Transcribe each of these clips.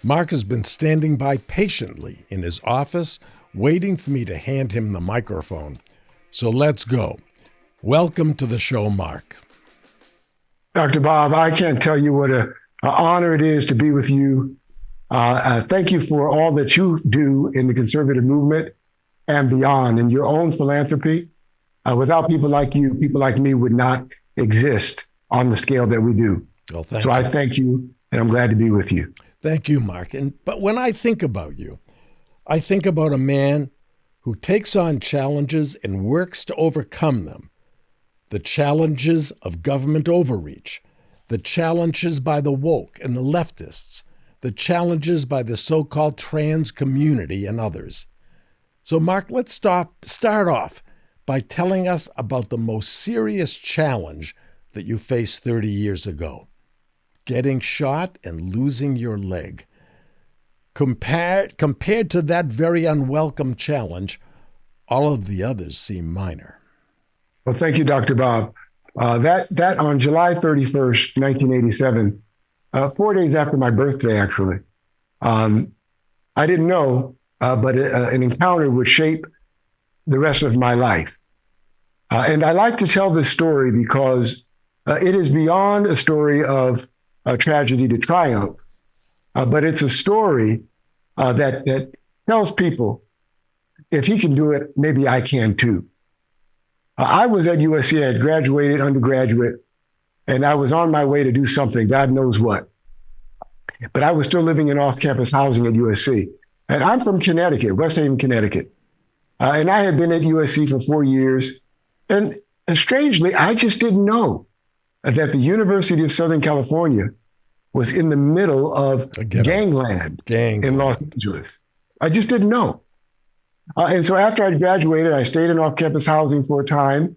Marc has been standing by patiently in his office, waiting for me to hand him the microphone. So let's go. Welcome to the show, Marc. Dr. Bob, I can't tell you what an honor it is to be with you. Thank you for all that you do in the conservative movement and beyond, in your own philanthropy. Without people like you, people like me would not exist on the scale that we do. Well, I thank you, and I'm glad to be with you. Thank you, Marc. But when I think about you, I think about a man who takes on challenges and works to overcome them. The challenges of government overreach, the challenges by the woke and the leftists, the challenges by the so-called trans community and others. So, Marc, let's start off by telling us about the most serious challenge that you faced 30 years ago. Getting shot and losing your leg. Compared to that very unwelcome challenge, all of the others seem minor. Well, thank you, Dr. Bob. That on July 31st, 1987, 4 days after my birthday, actually, I didn't know, but an encounter would shape the rest of my life. And I like to tell this story because it is beyond a story of tragedy to triumph, but it's a story that tells people, if he can do it, maybe I can too. I was at USC, I had graduated undergraduate, and I was on my way to do something, God knows what. But I was still living in off-campus housing at USC. And I'm from Connecticut, West Haven, Connecticut. And I had been at USC for 4 years. And strangely, I just didn't know that the University of Southern California was in the middle of gangland in Los Angeles. I just didn't know. And so after I graduated, I stayed in off-campus housing for a time.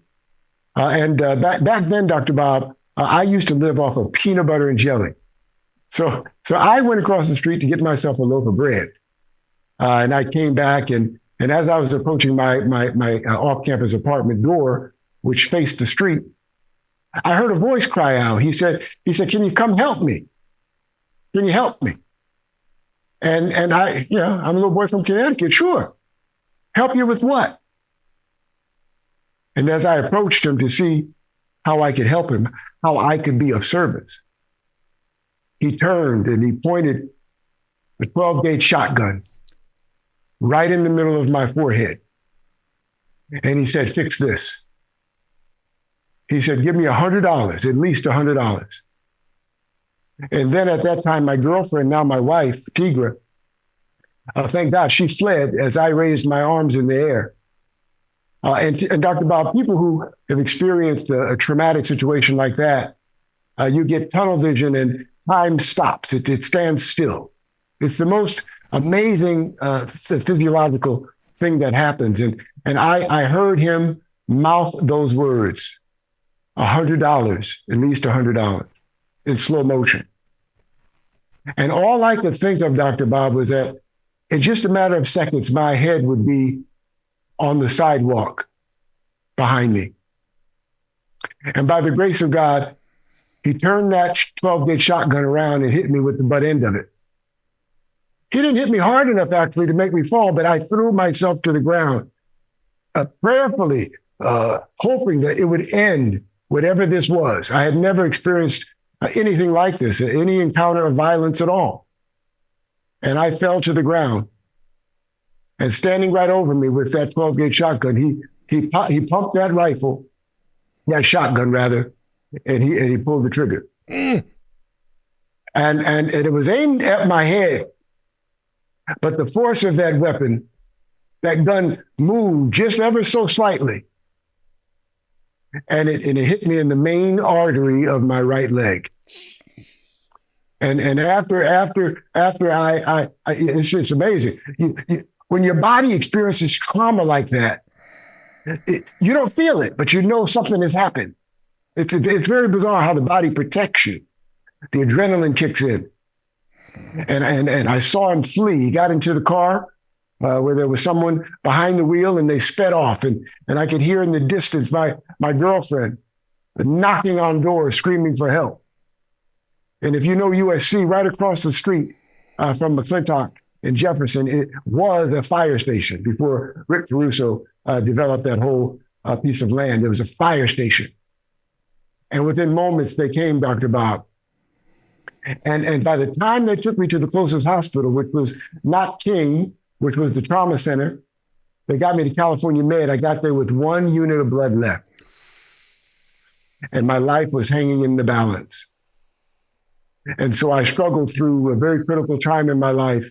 Back then, Dr. Bob, I used to live off of peanut butter and jelly. So I went across the street to get myself a loaf of bread. And I came back, and as I was approaching my off-campus apartment door, which faced the street, I heard a voice cry out. He said, "Can you come help me? Can you help me?" And I'm a little boy from Connecticut. Sure. Help you with what? And as I approached him to see how I could help him, how I could be of service, he turned and he pointed a 12-gauge shotgun right in the middle of my forehead. And he said, "Fix this." He said, "Give me $100, at least $100. And then at that time, my girlfriend, now my wife, Tigra, thank God, she fled as I raised my arms in the air. And Dr. Bob, people who have experienced a traumatic situation like that, you get tunnel vision and time stops. It stands still. It's the most amazing physiological thing that happens. And I heard him mouth those words, $100, at least $100, in slow motion. And all I could think of, Dr. Bob, was that in just a matter of seconds, my head would be on the sidewalk behind me. And by the grace of God, he turned that 12-gauge shotgun around and hit me with the butt end of it. He didn't hit me hard enough, actually, to make me fall, but I threw myself to the ground, prayerfully hoping that it would end, whatever this was. I had never experienced anything like this, any encounter of violence at all. And I fell to the ground. And standing right over me with that 12-gauge shotgun, he pumped that rifle, that shotgun rather, and he pulled the trigger. And it was aimed at my head. But the force of that weapon, that gun moved just ever so slightly. And it hit me in the main artery of my right leg. And after I it's just amazing. When your body experiences trauma like that, you don't feel it, but you know something has happened. It's very bizarre how the body protects you. The adrenaline kicks in. And I saw him flee. He got into the car where there was someone behind the wheel, and they sped off. And I could hear in the distance my girlfriend knocking on doors, screaming for help. And if you know USC, right across the street from McClintock and Jefferson, it was a fire station before Rick Caruso developed that whole piece of land. It was a fire station. And within moments, they came, Dr. Bob. And by the time they took me to the closest hospital, which was not King, which was the trauma center, they got me to California Med. I got there with 1 unit of blood left. And my life was hanging in the balance. And so I struggled through a very critical time in my life,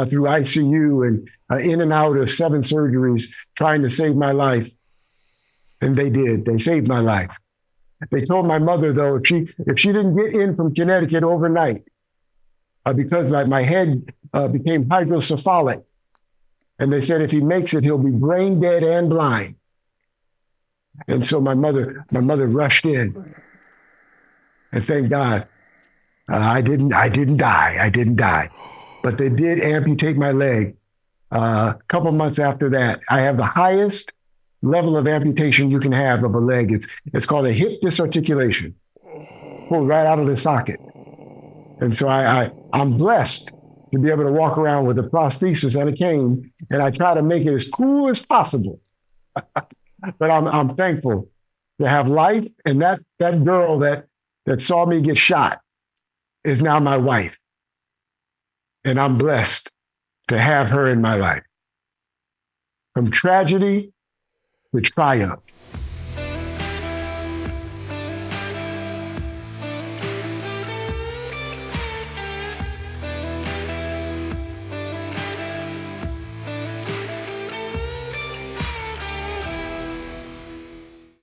through ICU and in and out of 7 surgeries, trying to save my life. And they did. They saved my life. They told my mother, though, if she didn't get in from Connecticut overnight, because my head became hydrocephalic, and they said if he makes it, he'll be brain dead and blind. And so my mother rushed in, and thank God, I didn't die. But they did amputate my leg. A couple months after that, I have the highest level of amputation you can have of a leg. It's called a hip disarticulation. Pulled right out of the socket. And so I'm blessed to be able to walk around with a prosthesis and a cane, and I try to make it as cool as possible. But I'm thankful to have life, and that girl that saw me get shot is now my wife. And I'm blessed to have her in my life. From tragedy to triumph.